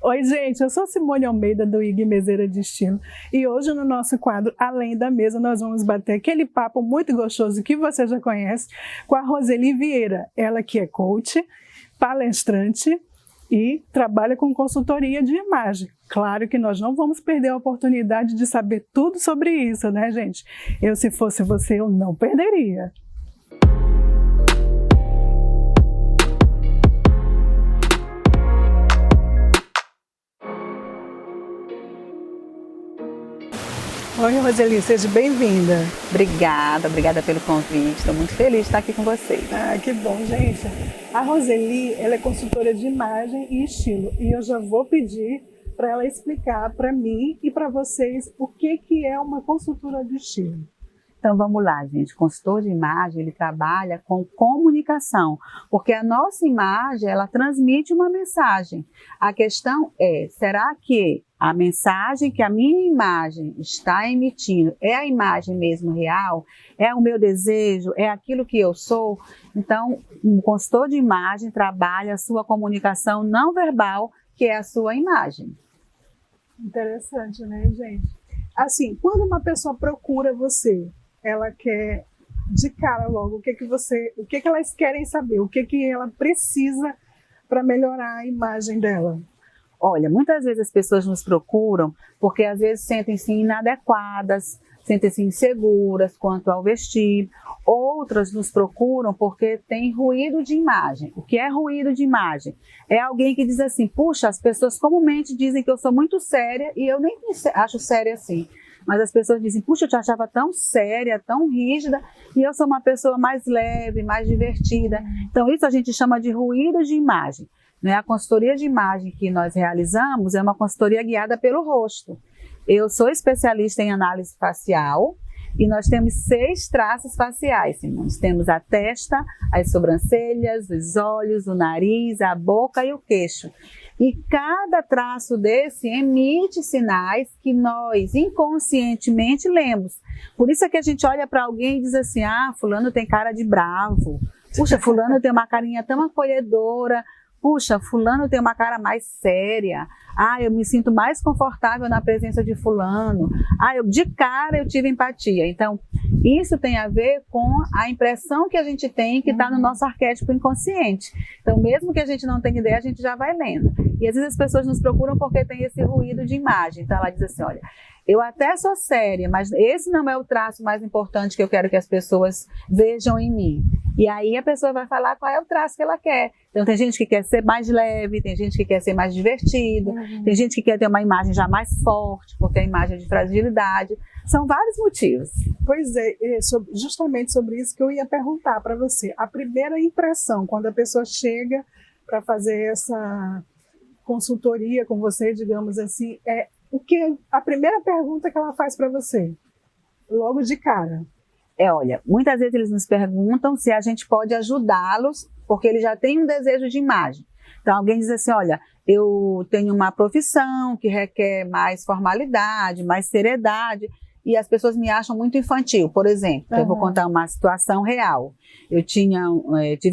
Oi, gente, eu sou Simone Almeida do IG Meseira de Estilo e hoje no nosso quadro Além da Mesa nós vamos bater aquele papo muito gostoso que você já conhece com a Roseli Vieira, ela que é coach, palestrante e trabalha com consultoria de imagem. Claro que nós não vamos perder a oportunidade de saber tudo sobre isso, né, gente? Eu, se fosse você, eu não perderia. Oi, Roseli, seja bem-vinda. Obrigada pelo convite. Estou muito feliz de estar aqui com vocês. Ah, que bom, gente. A Roseli, ela é consultora de imagem e estilo e eu já vou pedir para ela explicar para mim e para vocês o que é uma consultora de estilo. Então vamos lá, gente. O consultor de imagem, ele trabalha com comunicação, porque a nossa imagem, ela transmite uma mensagem. A questão é, será que a mensagem que a minha imagem está emitindo é a imagem mesmo real? É o meu desejo? É aquilo que eu sou? Então, um consultor de imagem trabalha a sua comunicação não verbal, que é a sua imagem. Interessante, né, gente? Assim, quando uma pessoa procura você, ela quer de cara logo o que elas querem saber, o que ela precisa para melhorar a imagem dela. Olha, muitas vezes as pessoas nos procuram porque às vezes sentem-se inadequadas, sentem-se inseguras quanto ao vestir. Outras nos procuram porque tem ruído de imagem. O que é ruído de imagem? É alguém que diz assim, puxa, as pessoas comumente dizem que eu sou muito séria e eu nem acho séria assim. Mas as pessoas dizem, puxa, eu te achava tão séria, tão rígida, e eu sou uma pessoa mais leve, mais divertida. Então isso a gente chama de ruído de imagem. Né? A consultoria de imagem que nós realizamos é uma consultoria guiada pelo rosto. Eu sou especialista em análise facial e nós temos 6 traços faciais, Simões. Temos a testa, as sobrancelhas, os olhos, o nariz, a boca e o queixo. E cada traço desse emite sinais que nós inconscientemente lemos. Por isso é que a gente olha para alguém e diz assim, ah, fulano tem cara de bravo. Puxa, fulano tem uma carinha tão acolhedora. Puxa, fulano tem uma cara mais séria. Ah, eu me sinto mais confortável na presença de fulano. Ah, de cara eu tive empatia. Então, isso tem a ver com a impressão que a gente tem que está no nosso arquétipo inconsciente. Então, mesmo que a gente não tenha ideia, a gente já vai lendo. E às vezes as pessoas nos procuram porque tem esse ruído de imagem. Então, ela diz assim, olha, eu até sou séria, mas esse não é o traço mais importante que eu quero que as pessoas vejam em mim. E aí a pessoa vai falar qual é o traço que ela quer. Então tem gente que quer ser mais leve, tem gente que quer ser mais divertido, tem gente que quer ter uma imagem já mais forte, porque a imagem é de fragilidade. São vários motivos. Pois é, justamente sobre isso que eu ia perguntar para você. A primeira impressão, quando a pessoa chega para fazer essa consultoria com você, digamos assim, é a primeira pergunta que ela faz para você, logo de cara. Olha, muitas vezes eles nos perguntam se a gente pode ajudá-los, porque eles já têm um desejo de imagem. Então alguém diz assim, olha, eu tenho uma profissão que requer mais formalidade, mais seriedade, e as pessoas me acham muito infantil. Por exemplo, eu vou contar uma situação real. Eu tive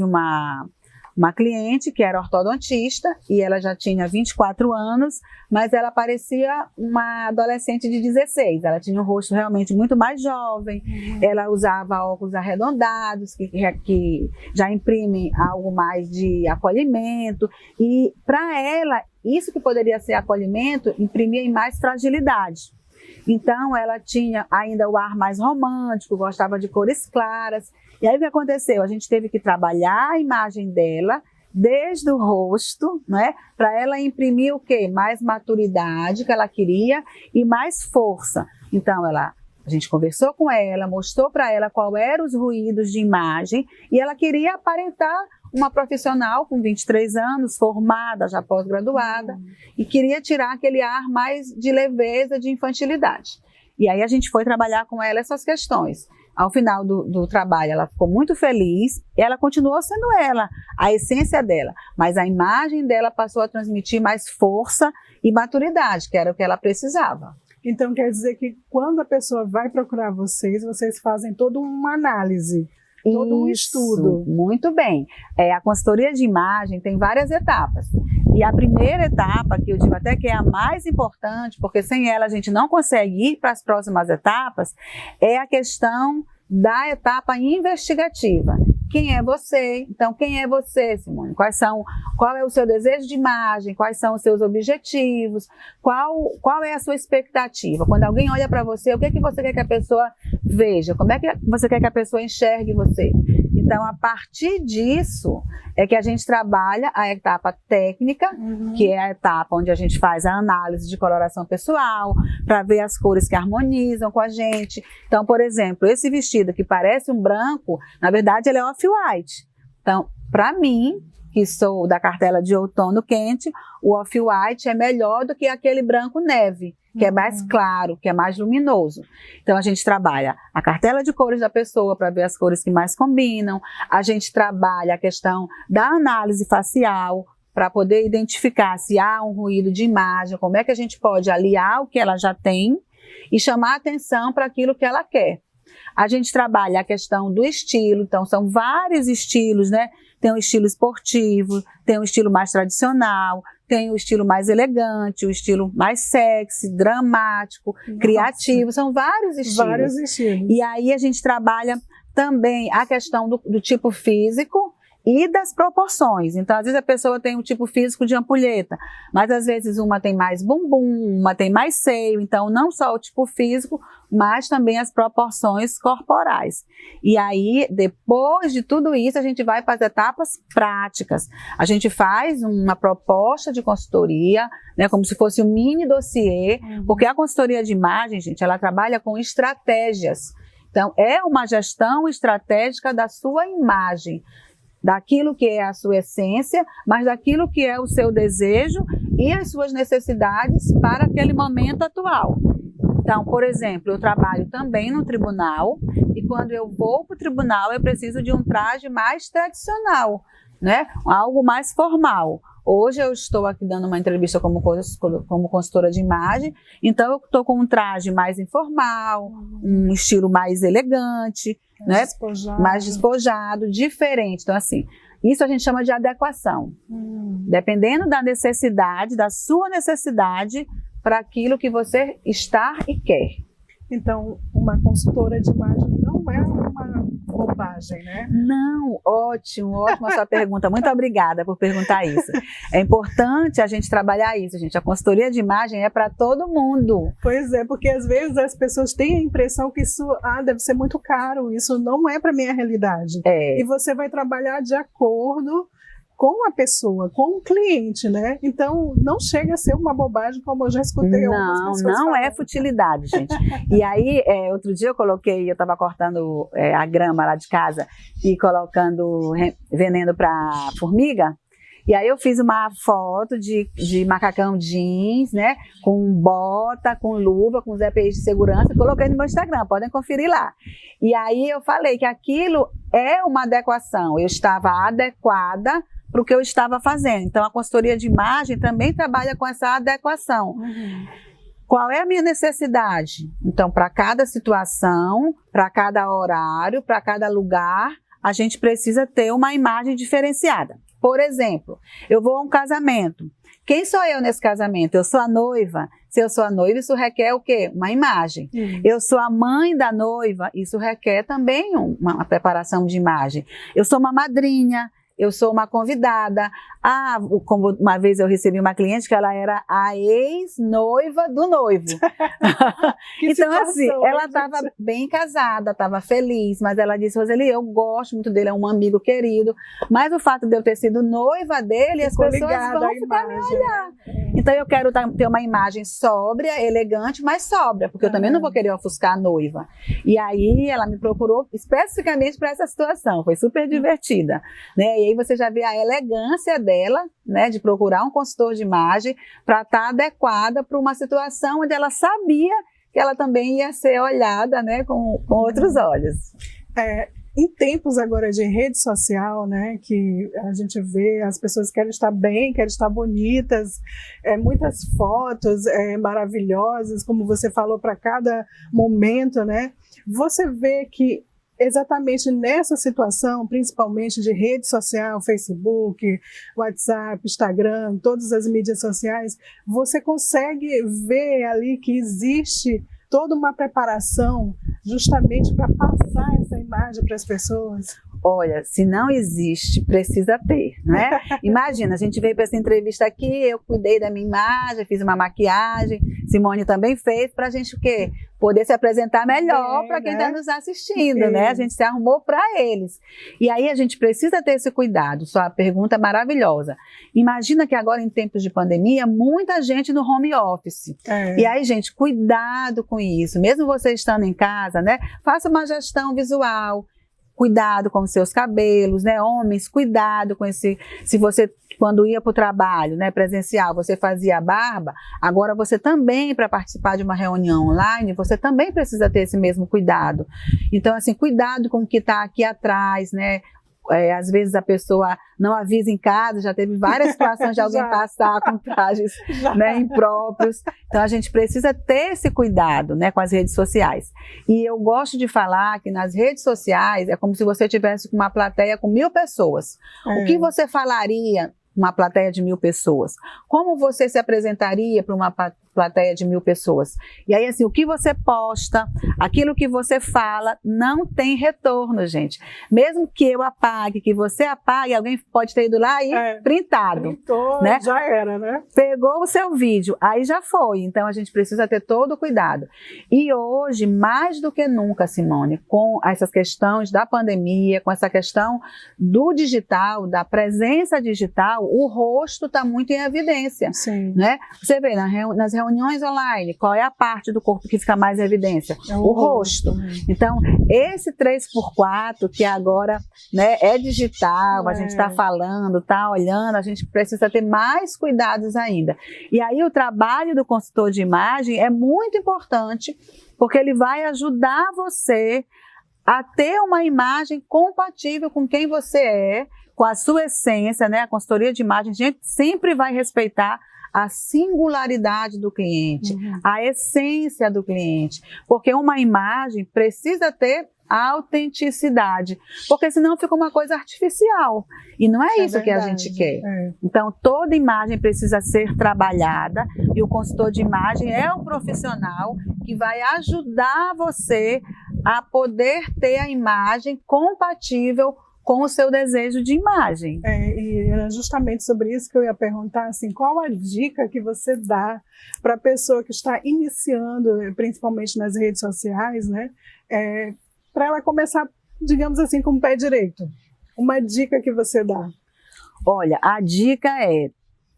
uma cliente que era ortodontista e ela já tinha 24 anos, mas ela parecia uma adolescente de 16. Ela tinha um rosto realmente muito mais jovem, ela usava óculos arredondados, que já imprimem algo mais de acolhimento. E para ela, isso que poderia ser acolhimento, imprimia em mais fragilidade. Então ela tinha ainda o ar mais romântico, gostava de cores claras. E aí o que aconteceu? A gente teve que trabalhar a imagem dela desde o rosto, né, para ela imprimir o quê? Mais maturidade que ela queria e mais força. Então a gente conversou com ela, mostrou para ela quais eram os ruídos de imagem e ela queria aparentar uma profissional com 23 anos, formada, já pós-graduada, e queria tirar aquele ar mais de leveza, de infantilidade. E aí a gente foi trabalhar com ela essas questões. Ao final do trabalho, ela ficou muito feliz e ela continuou sendo ela, a essência dela. Mas a imagem dela passou a transmitir mais força e maturidade, que era o que ela precisava. Então quer dizer que quando a pessoa vai procurar vocês fazem toda uma análise. Todo um estudo. Muito bem. A consultoria de imagem tem várias etapas. E a primeira etapa, que eu digo até que é a mais importante, porque sem ela a gente não consegue ir para as próximas etapas, é a questão da etapa investigativa. Quem é você? Então, quem é você, Simone? Qual é o seu desejo de imagem? Quais são os seus objetivos? Qual é a sua expectativa? Quando alguém olha para você, o que é que você quer que a pessoa veja? Como é que você quer que a pessoa enxergue você? Então, a partir disso, é que a gente trabalha a etapa técnica, que é a etapa onde a gente faz a análise de coloração pessoal, para ver as cores que harmonizam com a gente. Então, por exemplo, esse vestido que parece um branco, na verdade ele é off-white. Então, para mim, que sou da cartela de outono quente, o off-white é melhor do que aquele branco neve, que é mais claro, que é mais luminoso. Então, a gente trabalha a cartela de cores da pessoa para ver as cores que mais combinam, a gente trabalha a questão da análise facial para poder identificar se há um ruído de imagem, como é que a gente pode aliar o que ela já tem e chamar atenção para aquilo que ela quer. A gente trabalha a questão do estilo, então são vários estilos, né? Tem um estilo esportivo, tem um estilo mais tradicional, tem o estilo mais elegante, o estilo mais sexy, dramático, criativo, são vários estilos. Vários estilos. E aí a gente trabalha também a questão do tipo físico e das proporções. Então, às vezes a pessoa tem um tipo físico de ampulheta, mas às vezes uma tem mais bumbum, uma tem mais seio. Então, não só o tipo físico, mas também as proporções corporais. E aí, depois de tudo isso, a gente vai para as etapas práticas. A gente faz uma proposta de consultoria, né, como se fosse um mini dossiê, porque a consultoria de imagem, gente, ela trabalha com estratégias. Então, é uma gestão estratégica da sua imagem, daquilo que é a sua essência, mas daquilo que é o seu desejo e as suas necessidades para aquele momento atual. Então, por exemplo, eu trabalho também no tribunal e quando eu vou para o tribunal eu preciso de um traje mais tradicional, né? Algo mais formal. Hoje eu estou aqui dando uma entrevista como consultora de imagem, então eu estou com um traje mais informal, um estilo mais elegante, né? Mais despojado, diferente. Então, assim, isso a gente chama de adequação. Dependendo da necessidade, da sua necessidade, para aquilo que você está e quer. Então, uma consultora de imagem não é uma bobagem, né? Não, ótima sua pergunta. Muito obrigada por perguntar isso. É importante a gente trabalhar isso, gente. A consultoria de imagem é para todo mundo. Pois é, porque às vezes as pessoas têm a impressão que isso deve ser muito caro, isso não é para minha realidade. E você vai trabalhar de acordo com a pessoa, com o cliente, né? Então, não chega a ser uma bobagem, como eu já escutei algumas pessoas Não falando. É futilidade, gente. E aí, outro dia eu estava cortando a grama lá de casa e colocando veneno para formiga, e aí eu fiz uma foto de macacão jeans, né? Com bota, com luva, com os EPIs de segurança, e coloquei no meu Instagram, podem conferir lá. E aí eu falei que aquilo é uma adequação, eu estava adequada para o que eu estava fazendo. Então, a consultoria de imagem também trabalha com essa adequação. Qual é a minha necessidade? Então, para cada situação, para cada horário, para cada lugar, a gente precisa ter uma imagem diferenciada. Por exemplo, eu vou a um casamento. Quem sou eu nesse casamento? Eu sou a noiva. Se eu sou a noiva, isso requer o quê? Uma imagem. Eu sou a mãe da noiva, isso requer também uma preparação de imagem. Eu sou uma madrinha. Eu sou uma convidada. Como uma vez eu recebi uma cliente que ela era a ex-noiva do noivo. Então, assim, ela estava bem casada, estava feliz, mas ela disse: Roseli, eu gosto muito dele, é um amigo querido, mas o fato de eu ter sido noiva dele, as pessoas vão ficar me olhar. Então, eu quero ter uma imagem sóbria, elegante, mas sóbria, porque eu também não vou querer ofuscar a noiva. E aí, ela me procurou especificamente para essa situação, foi super divertida, né? E aí você já vê a elegância dela, né, de procurar um consultor de imagem para estar adequada para uma situação onde ela sabia que ela também ia ser olhada, né, com outros olhos. Em tempos agora de rede social, né, que a gente vê as pessoas querem estar bem, querem estar bonitas, muitas fotos maravilhosas, como você falou, para cada momento, né? Você vê que exatamente nessa situação, principalmente de rede social, Facebook, WhatsApp, Instagram, todas as mídias sociais, você consegue ver ali que existe toda uma preparação justamente para passar essa imagem para as pessoas? Olha, se não existe, precisa ter, né? Imagina, a gente veio para essa entrevista aqui, eu cuidei da minha imagem, fiz uma maquiagem, Simone também fez, para a gente o quê? Poder se apresentar melhor para quem está nos assistindo, né? A gente se arrumou para eles. E aí a gente precisa ter esse cuidado. Sua pergunta é maravilhosa. Imagina que agora em tempos de pandemia, muita gente no home office. E aí, gente, cuidado com isso. Mesmo você estando em casa, né? Faça uma gestão visual. Cuidado com os seus cabelos, né? Homens, cuidado com esse... Se você, quando ia para o trabalho, né, presencial, você fazia a barba, agora você também, para participar de uma reunião online, você também precisa ter esse mesmo cuidado. Então, assim, cuidado com o que está aqui atrás, né? Às vezes a pessoa não avisa em casa, já teve várias situações de alguém passar com trajes, né, impróprios. Então a gente precisa ter esse cuidado, né, com as redes sociais. E eu gosto de falar que nas redes sociais é como se você tivesse uma plateia com 1000 pessoas. O que você falaria uma plateia de 1000 pessoas? Como você se apresentaria para uma plateia de 1000 pessoas? E aí, assim, o que você posta, aquilo que você fala, não tem retorno, gente. Mesmo que eu apague, que você apague, alguém pode ter ido lá e printado. Printou, né? Já era, né? Pegou o seu vídeo, aí já foi. Então, a gente precisa ter todo o cuidado. E hoje, mais do que nunca, Simone, com essas questões da pandemia, com essa questão do digital, da presença digital, o rosto está muito em evidência. Sim. Né? Você vê nas reuniões online, qual é a parte do corpo que fica mais em evidência? O rosto. Então, esse 3x4, que agora, né, é digital, a gente está falando, está olhando, a gente precisa ter mais cuidados ainda. E aí o trabalho do consultor de imagem é muito importante, porque ele vai ajudar você a ter uma imagem compatível com quem você é, com a sua essência, né? A consultoria de imagem, a gente sempre vai respeitar a singularidade do cliente, a essência do cliente, porque uma imagem precisa ter autenticidade, porque senão fica uma coisa artificial, e não é isso que a gente quer. Então, toda imagem precisa ser trabalhada, e o consultor de imagem é o profissional que vai ajudar você a poder ter a imagem compatível com o seu desejo de imagem. E era justamente sobre isso que eu ia perguntar, assim, qual a dica que você dá para a pessoa que está iniciando, principalmente nas redes sociais, né, para ela começar, digamos assim, com o pé direito? Uma dica que você dá? Olha, a dica é: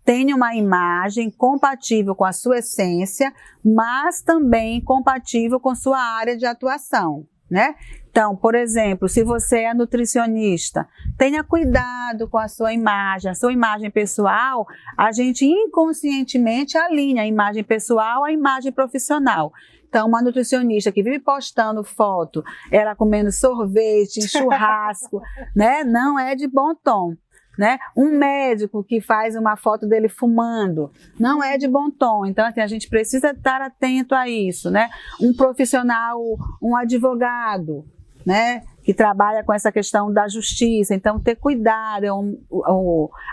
tenha uma imagem compatível com a sua essência, mas também compatível com sua área de atuação, né? Então, por exemplo, se você é nutricionista, tenha cuidado com a sua imagem pessoal, a gente inconscientemente alinha a imagem pessoal à imagem profissional. Então, uma nutricionista que vive postando foto, ela comendo sorvete, churrasco, né? Não é de bom tom. Né? Um médico que faz uma foto dele fumando, não é de bom tom. Então, assim, a gente precisa estar atento a isso, né? Um profissional, um advogado, né, que trabalha com essa questão da justiça, então ter cuidado,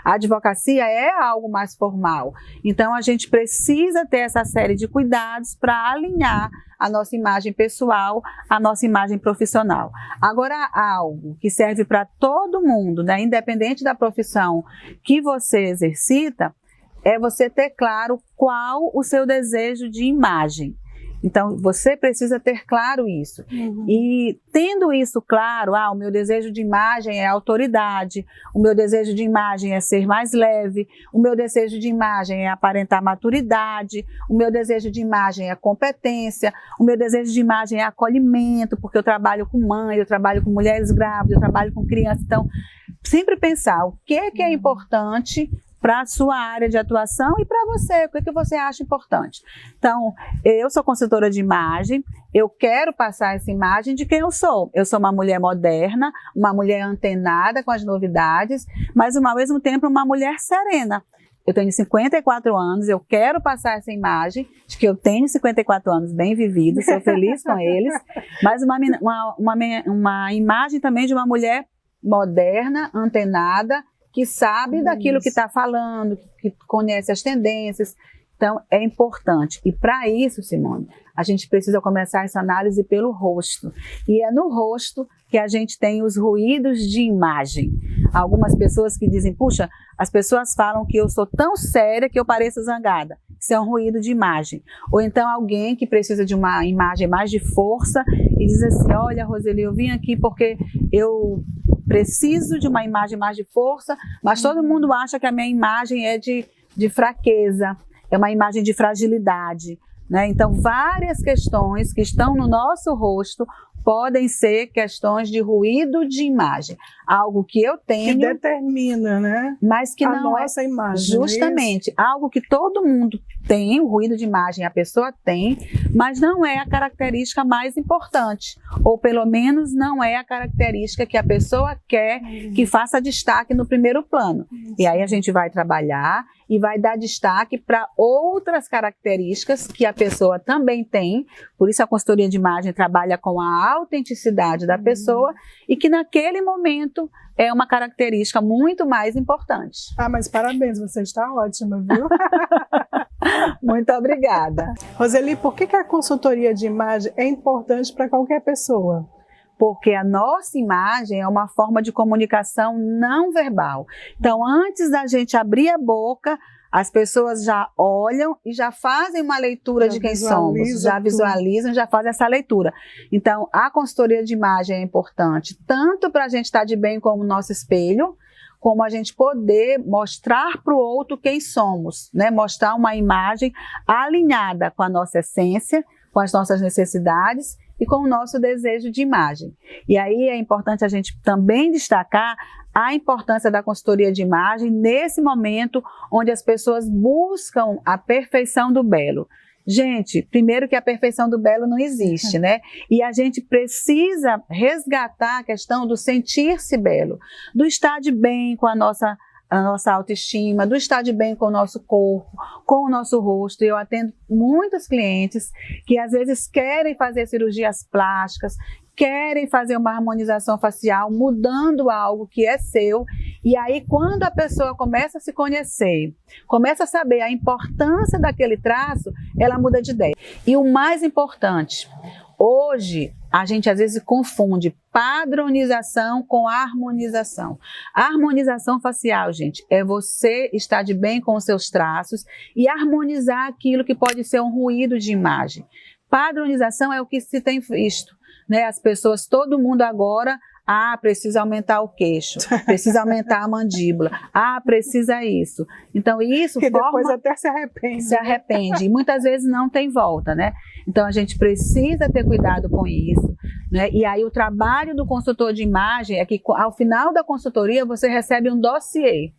a advocacia é algo mais formal, então a gente precisa ter essa série de cuidados para alinhar a nossa imagem pessoal, a nossa imagem profissional. Agora, algo que serve para todo mundo, né, independente da profissão que você exercita, é você ter claro qual o seu desejo de imagem. Então, você precisa ter claro isso. E tendo isso claro, o meu desejo de imagem é autoridade, o meu desejo de imagem é ser mais leve, o meu desejo de imagem é aparentar maturidade, o meu desejo de imagem é competência, o meu desejo de imagem é acolhimento, porque eu trabalho com mãe, eu trabalho com mulheres grávidas, eu trabalho com crianças. Então, sempre pensar o que é importante para a sua área de atuação e para você, o que você acha importante. Então, eu sou consultora de imagem, eu quero passar essa imagem de quem eu sou. Eu sou uma mulher moderna, uma mulher antenada com as novidades, mas ao mesmo tempo uma mulher serena. eu tenho 54 anos, eu quero passar essa imagem de que eu tenho 54 anos bem vividos, sou feliz com eles, mas uma imagem também de uma mulher moderna, antenada, que sabe daquilo que está falando, que conhece as tendências. Então, é importante. E para isso, Simone, a gente precisa começar essa análise pelo rosto. E é no rosto que a gente tem os ruídos de imagem. Algumas pessoas que dizem, puxa, as pessoas falam que eu sou tão séria que eu pareço zangada. Isso é um ruído de imagem. Ou então alguém que precisa de uma imagem mais de força e diz assim, olha, Roseli, eu vim aqui porque eu preciso de uma imagem mais de força, mas todo mundo acha que a minha imagem é de fraqueza. É uma imagem de fragilidade, né? Então, várias questões que estão no nosso rosto podem ser questões de ruído de imagem. Algo que eu tenho... Que determina, né? Mas que não a nossa imagem. Justamente. Algo que todo mundo tem, o ruído de imagem a pessoa tem, mas não é a característica mais importante. Ou pelo menos não é a característica que a pessoa quer que faça destaque no primeiro plano. E aí a gente vai trabalhar e vai dar destaque para outras características que a pessoa também tem. Por isso a consultoria de imagem trabalha com a autenticidade da pessoa e que naquele momento é uma característica muito mais importante. Ah, mas parabéns, você está ótima, viu? Muito obrigada. Roseli, por que a consultoria de imagem é importante para qualquer pessoa? Porque a nossa imagem é uma forma de comunicação não verbal. Então, antes da gente abrir a boca, as pessoas já olham e já fazem uma leitura de quem somos, já visualizam, já fazem essa leitura. Então, a consultoria de imagem é importante, tanto para a gente estar de bem com o nosso espelho, como a gente poder mostrar para o outro quem somos, né? Mostrar uma imagem alinhada com a nossa essência, com as nossas necessidades e com o nosso desejo de imagem. E aí é importante a gente também destacar a importância da consultoria de imagem nesse momento onde as pessoas buscam a perfeição do belo. Gente, primeiro que a perfeição do belo não existe, né? E a gente precisa resgatar a questão do sentir-se belo, do estar de bem com a nossa autoestima, do estar de bem com o nosso corpo, com o nosso rosto. Eu atendo muitos clientes que às vezes querem fazer cirurgias plásticas, querem fazer uma harmonização facial, mudando algo que é seu. E aí, quando a pessoa começa a se conhecer, começa a saber a importância daquele traço, ela muda de ideia. E o mais importante, hoje, a gente às vezes confunde padronização com harmonização. A harmonização facial, gente, é você estar de bem com os seus traços e harmonizar aquilo que pode ser um ruído de imagem. Padronização é o que se tem visto, né? As pessoas, todo mundo agora, precisa aumentar o queixo, precisa aumentar a mandíbula, precisa isso. Então isso e depois até se arrepende. Se arrepende e muitas vezes não tem volta, né? Então a gente precisa ter cuidado com isso, né? E aí o trabalho do consultor de imagem é que ao final da consultoria você recebe um dossiê.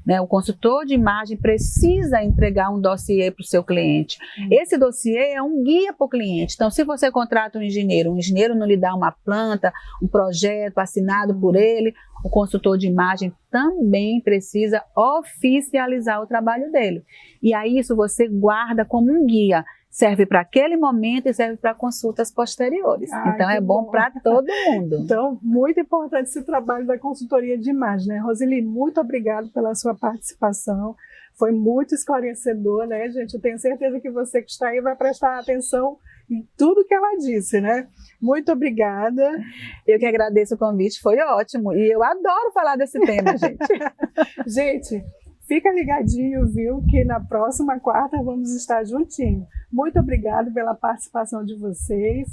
Né, o consultor de imagem precisa entregar um dossiê para o seu cliente. Esse dossiê é um guia para o cliente. Então, se você contrata um engenheiro não lhe dá uma planta, um projeto assinado por ele, o consultor de imagem também precisa oficializar o trabalho dele. E aí isso você guarda como um guia. Serve para aquele momento e serve para consultas posteriores. Então é bom para todo mundo. Então, muito importante esse trabalho da consultoria de imagem, né? Roseli, muito obrigada pela sua participação. Foi muito esclarecedor, né, gente? Eu tenho certeza que você que está aí vai prestar atenção em tudo que ela disse, né? Muito obrigada. Eu que agradeço o convite, foi ótimo. E eu adoro falar desse tema, gente. Gente, fica ligadinho, viu? Que na próxima quarta vamos estar juntinhos. Muito obrigada pela participação de vocês.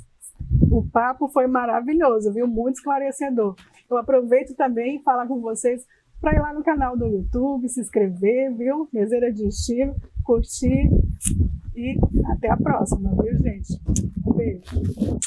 O papo foi maravilhoso, viu? Muito esclarecedor. Eu aproveito também e falar com vocês para ir lá no canal do YouTube, se inscrever, viu? Meseira de Estilo, curtir e até a próxima, viu, gente? Um beijo.